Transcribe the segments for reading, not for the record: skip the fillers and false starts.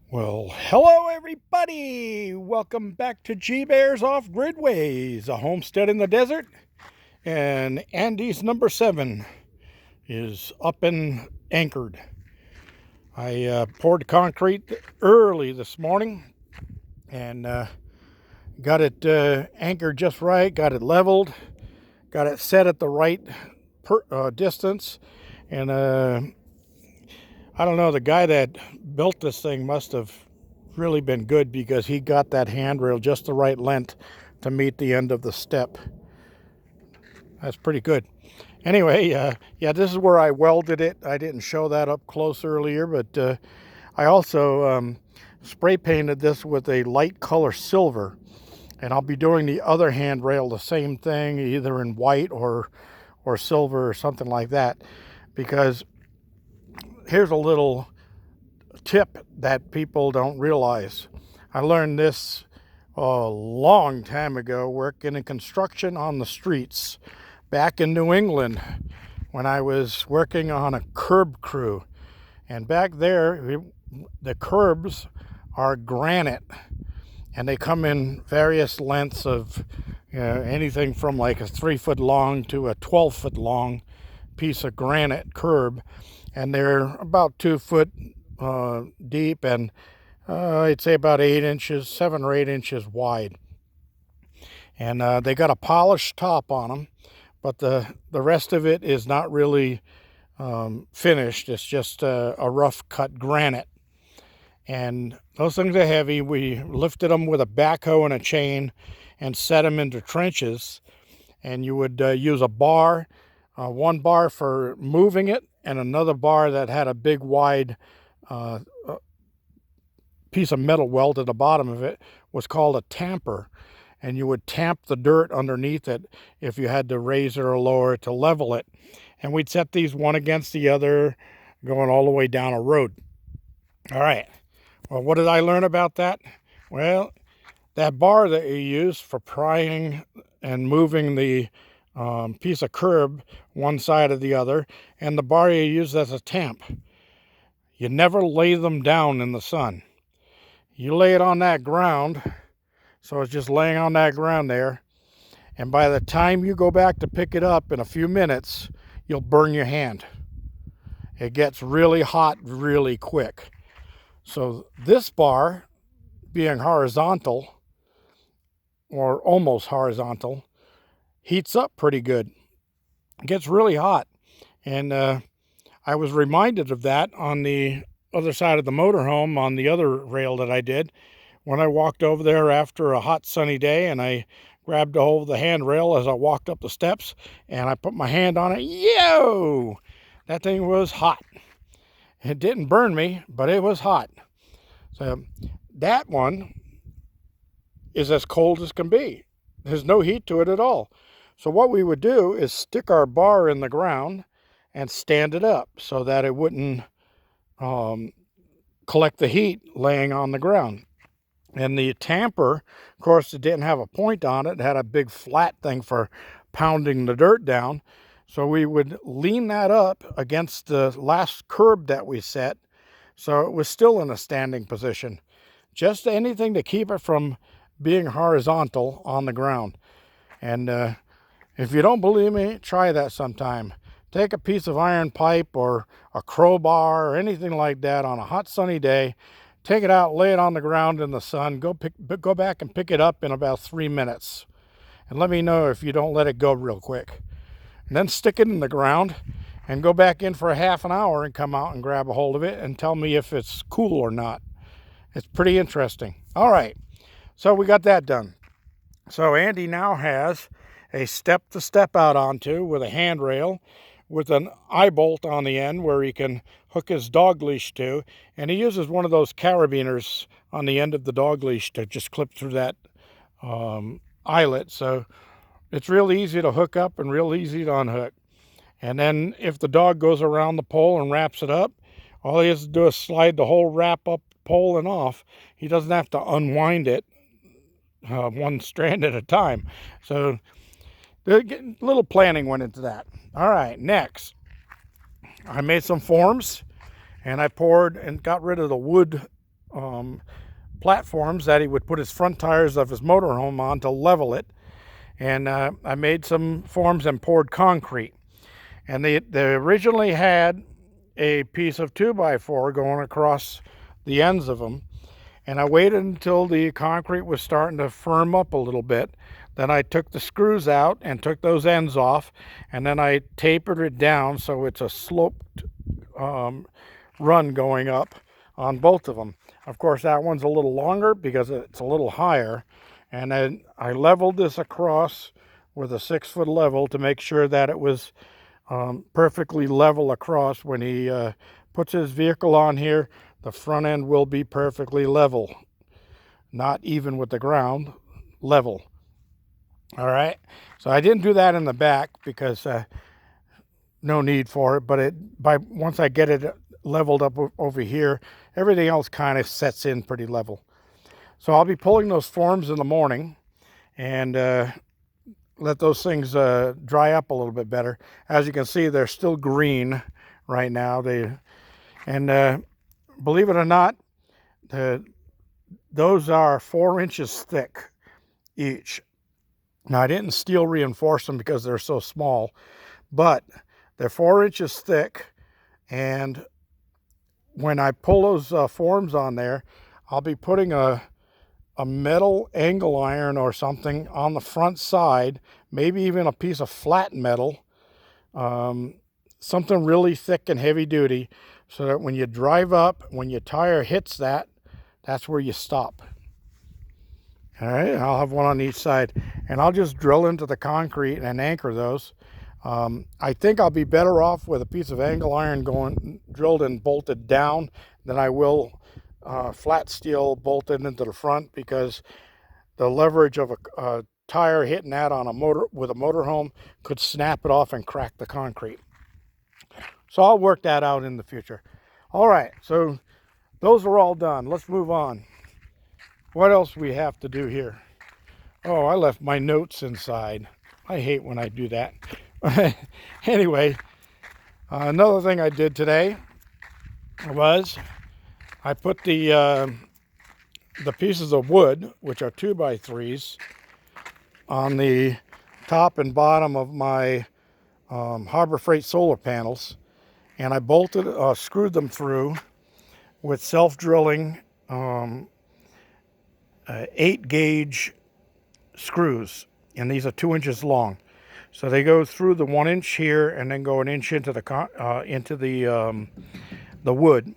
Well, hello everybody! Welcome back to G Bears Off Gridways, a homestead in the desert. And Andy's number 7 is up and anchored. I poured concrete early this morning and got it anchored just right, got it leveled, got it set at the right distance. And I don't know, the guy that built this thing must have really been good because he got that handrail just the right length to meet the end of the step. That's pretty good. Anyway, yeah, this is where I welded it. I didn't show that up close earlier, but I also spray painted this with a light color silver. And I'll be doing the other handrail the same thing, either in white or silver or something like that. Because here's a little tip that people don't realize. I learned this a long time ago working in construction on the streets back in New England when I was working on a curb crew. And back there, the curbs are granite, and they come in various lengths of anything from like a 3-foot long to a 12-foot long piece of granite curb, and they're about 2 foot deep and I'd say about 8 inches, 7 or 8 inches wide. And they got a polished top on them, but the rest of it is not really finished. It's just a rough cut granite. And those things are heavy. We lifted them with a backhoe and a chain and set them into trenches. And you would use a bar, one bar for moving it, and another bar that had a big wide piece of metal welded at the bottom of it was called a tamper. And you would tamp the dirt underneath it if you had to raise it or lower it to level it. And we'd set these one against the other, going all the way down a road. All right. Well, what did I learn about that? Well, that bar that you use for prying and moving the piece of curb one side or the other, and the bar you use as a tamp, you never lay them down in the sun. You lay it on that ground, so it's just laying on that ground there, and by the time you go back to pick it up in a few minutes, you'll burn your hand. It gets really hot really quick. So this bar, being horizontal, or almost horizontal, heats up pretty good. It gets really hot. And I was reminded of that on the other side of the motorhome on the other rail that I did when I walked over there after a hot sunny day, and I grabbed a hold of the handrail as I walked up the steps and I put my hand on it. Yo! That thing was hot. It didn't burn me, but it was hot. So that one is as cold as can be. There's no heat to it at all. So what we would do is stick our bar in the ground and stand it up so that it wouldn't collect the heat laying on the ground. And the tamper, of course, it didn't have a point on it. It had a big flat thing for pounding the dirt down. So we would lean that up against the last curb that we set, so it was still in a standing position. Just anything to keep it from being horizontal on the ground. And if you don't believe me, try that sometime. Take a piece of iron pipe or a crowbar or anything like that on a hot sunny day, take it out, lay it on the ground in the sun, go back and pick it up in about 3 minutes. And let me know if you don't let it go real quick. And then stick it in the ground and go back in for a half an hour and come out and grab a hold of it and tell me if it's cool or not. It's pretty interesting. All right, so we got that done. So Andy now has a step to step out onto with a handrail with an eye bolt on the end where he can hook his dog leash to, and he uses one of those carabiners on the end of the dog leash to just clip through that eyelet. So it's real easy to hook up and real easy to unhook. And then if the dog goes around the pole and wraps it up, all he has to do is slide the whole wrap up pole and off. He doesn't have to unwind it one strand at a time. So a little planning went into that. All right, next, I made some forms, and I poured and got rid of the wood platforms that he would put his front tires of his motorhome on to level it. And I made some forms and poured concrete. And they originally had a piece of 2x4 going across the ends of them. And I waited until the concrete was starting to firm up a little bit. Then I took the screws out and took those ends off. And then I tapered it down so it's a sloped run going up on both of them. Of course, that one's a little longer because it's a little higher. And then I leveled this across with a 6-foot level to make sure that it was perfectly level across. When he puts his vehicle on here, the front end will be perfectly level, not even with the ground, level. All right, so I didn't do that in the back because no need for it, but once I get it leveled up over here, everything else kind of sets in pretty level. So I'll be pulling those forms in the morning and let those things dry up a little bit better. As you can see, they're still green right now. Believe it or not, those are 4 inches thick each. Now, I didn't steel reinforce them because they're so small, but they're 4 inches thick. And when I pull those forms on there, I'll be putting a metal angle iron or something on the front side, maybe even a piece of flat metal, something really thick and heavy duty, so that when you drive up, when your tire hits that, that's where you stop. All right, I'll have one on each side, and I'll just drill into the concrete and anchor those. I think I'll be better off with a piece of angle iron drilled and bolted down than I will flat steel bolted into the front, because the leverage of a tire hitting that on a motor with a motorhome could snap it off and crack the concrete. So I'll work that out in the future. All right, so those are all done. Let's move on. What else we have to do here? Oh, I left my notes inside. I hate when I do that. Anyway, another thing I did today was I put the pieces of wood, which are 2x3s, on the top and bottom of my Harbor Freight solar panels, and I screwed them through with self-drilling 8-gauge screws, and these are 2 inches long. So they go through the 1 inch here and then go an inch into the wood,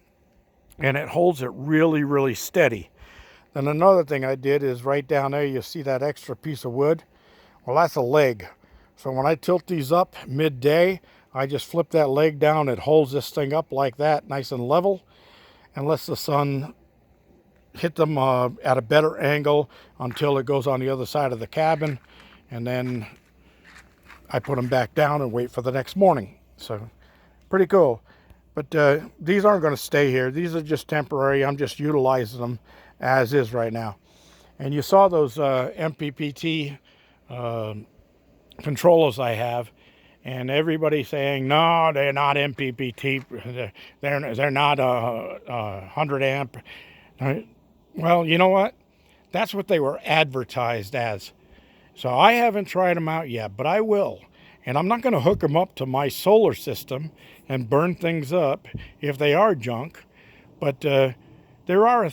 and it holds it really, really steady. Then another thing I did is right down there, you see that extra piece of wood? Well, that's a leg. So when I tilt these up midday, I just flip that leg down. It holds this thing up like that, nice and level, and lets the sun hit them at a better angle until it goes on the other side of the cabin. And then I put them back down and wait for the next morning. So pretty cool. But these aren't going to stay here. These are just temporary. I'm just utilizing them as is right now. And you saw those MPPT controllers I have, and everybody saying, no, they're not MPPT. They're not 100 amp. Well, you know what? That's what they were advertised as. So I haven't tried them out yet, but I will. And I'm not going to hook them up to my solar system and burn things up if they are junk. But there are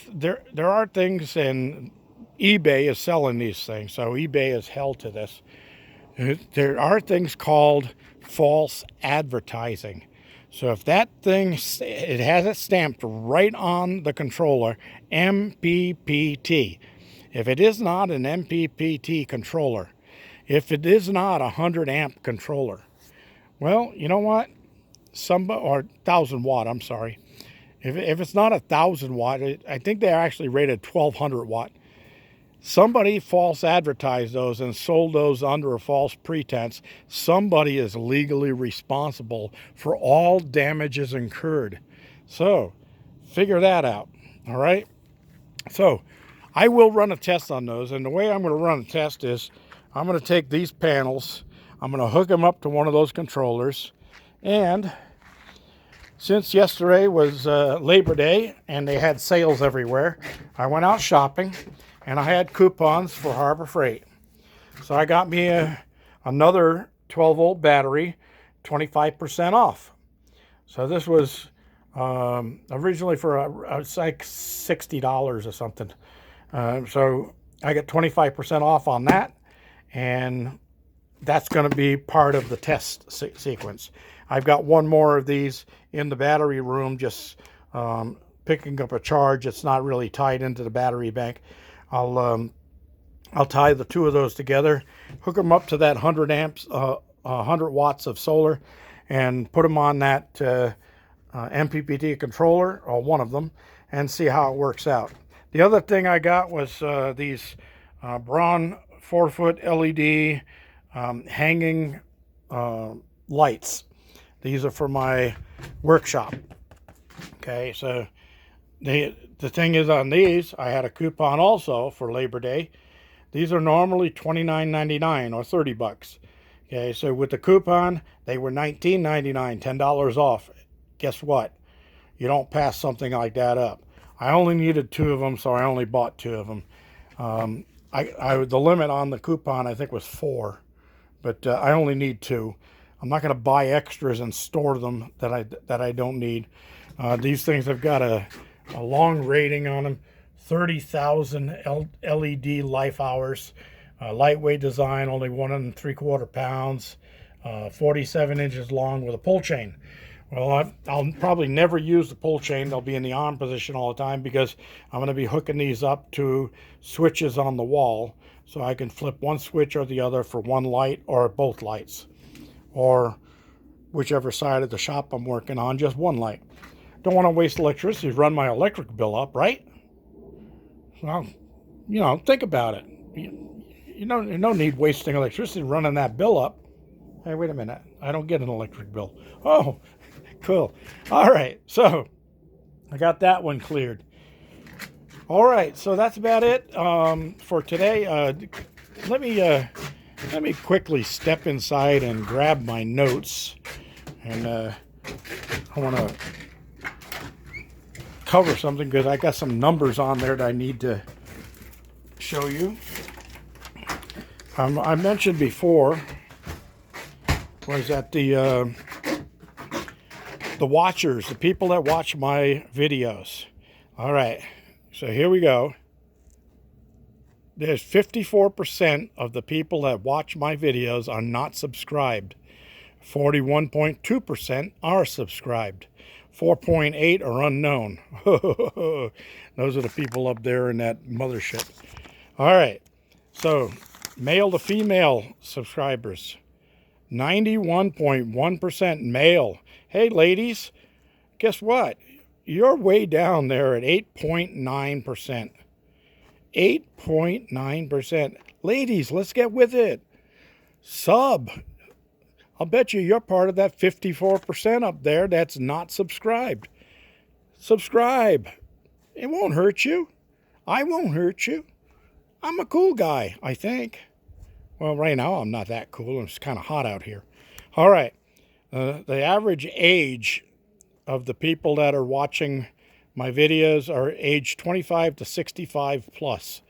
things, and eBay is selling these things, so eBay is hell to this. There are things called false advertising. So if that thing, it has it stamped right on the controller, MPPT. If it is not an MPPT controller, if it is not a 100 amp controller, well, you know what? Or 1000 watt, I'm sorry. If it's not 1000 watt, I think they're actually rated 1200 watt. Somebody false advertised those and sold those under a false pretense. Somebody is legally responsible for all damages incurred. So figure that out. All right. So I will run a test on those. And the way I'm going to run a test is I'm going to take these panels, I'm going to hook them up to one of those controllers, and since yesterday was Labor Day and they had sales everywhere, I went out shopping and I had coupons for Harbor Freight. So I got me another 12-volt battery, 25% off. So this was originally for it's like $60 or something. So I get 25% off on that, and that's going to be part of the test sequence. I've got one more of these in the battery room, just picking up a charge. It's not really tied into the battery bank. I'll tie the two of those together, hook them up to that 100 amps, 100 watts of solar, and put them on that MPPT controller, or one of them, and see how it works out. The other thing I got was these Braun 4-foot LED hanging lights. These are for my workshop. Okay, so the thing is, on these, I had a coupon also for Labor Day. These are normally $29.99 or $30. Okay, so with the coupon, they were $19.99, $10 off. Guess what? You don't pass something like that up. I only needed 2 of them, so I only bought 2 of them. The limit on the coupon, I think, was 4, but I only need 2. I'm not going to buy extras and store them that I don't need. These things have got a long rating on them, 30,000 LED life hours, lightweight design, only 1 3/4 pounds, 47 inches long with a pull chain. Well, I'll probably never use the pull chain. They'll be in the on position all the time because I'm going to be hooking these up to switches on the wall, so I can flip one switch or the other for one light or both lights, or whichever side of the shop I'm working on, just one light. Don't want to waste electricity, run my electric bill up, right? Well, think about it. You don't need wasting electricity running that bill up. Hey, wait a minute. I don't get an electric bill. Oh, cool. All right, so I got that one cleared. All right, so that's about it for today. Let me quickly step inside and grab my notes, and I want to cover something because I got some numbers on there that I need to show you. I mentioned before was that the watchers, the people that watch my videos. All right, so here we go. There's 54% of the people that watch my videos are not subscribed. 41.2% are subscribed. 4.8 are unknown. Those are the people up there in that mothership. All right, so male to female subscribers. 91.1% male. Hey, ladies, guess what? You're way down there at 8.9%. 8.9%. Ladies, let's get with it. Sub. I'll bet you're part of that 54% up there that's not subscribed. Subscribe. It won't hurt you. I won't hurt you. I'm a cool guy, I think. Well, right now I'm not that cool. It's kind of hot out here. All right. The average age of the people that are watching my videos are age 25 to 65 plus.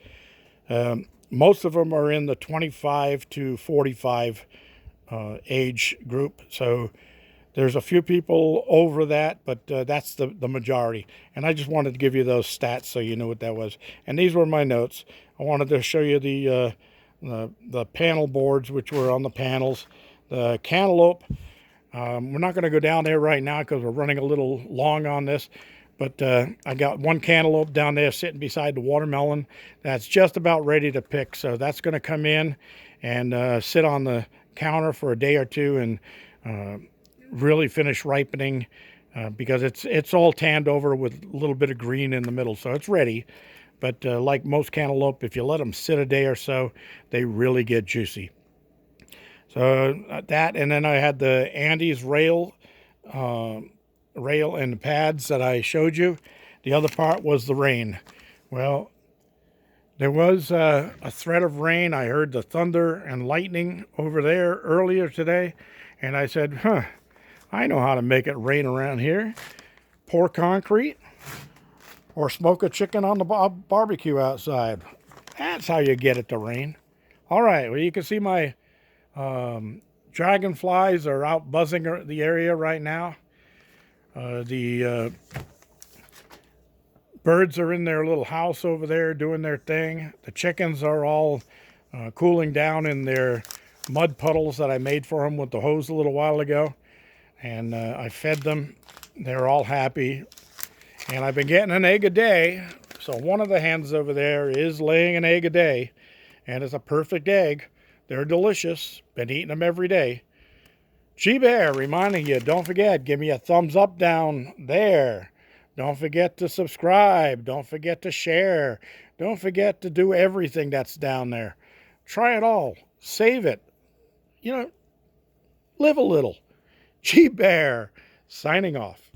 Most of them are in the 25 to 45 age group. So there's a few people over that, but that's the majority. And I just wanted to give you those stats so you know what that was. And these were my notes. I wanted to show you the panel boards, which were on the panels. The cantaloupe, we're not going to go down there right now because we're running a little long on this, but I got one cantaloupe down there sitting beside the watermelon that's just about ready to pick. So that's going to come in and sit on the counter for a day or two and really finish ripening because it's all tanned over with a little bit of green in the middle, so it's ready. But like most cantaloupe, if you let them sit a day or so, they really get juicy. So that, and then I had the Andes rail and the pads that I showed you. The other part was the rain. Well, there was a threat of rain. I heard the thunder and lightning over there earlier today, and I said, I know how to make it rain around here. Pour concrete or smoke a chicken on the barbecue outside. That's how you get it to rain. All right, well, you can see my dragonflies are out buzzing the area right now. The birds are in their little house over there doing their thing. The chickens are all cooling down in their mud puddles that I made for them with the hose a little while ago. And I fed them. They're all happy. And I've been getting an egg a day. So one of the hens over there is laying an egg a day. And it's a perfect egg. They're delicious. Been eating them every day. G-Bear reminding you, don't forget, give me a thumbs up down there. Don't forget to subscribe. Don't forget to share. Don't forget to do everything that's down there. Try it all. Save it. You know, live a little. G-Bear signing off.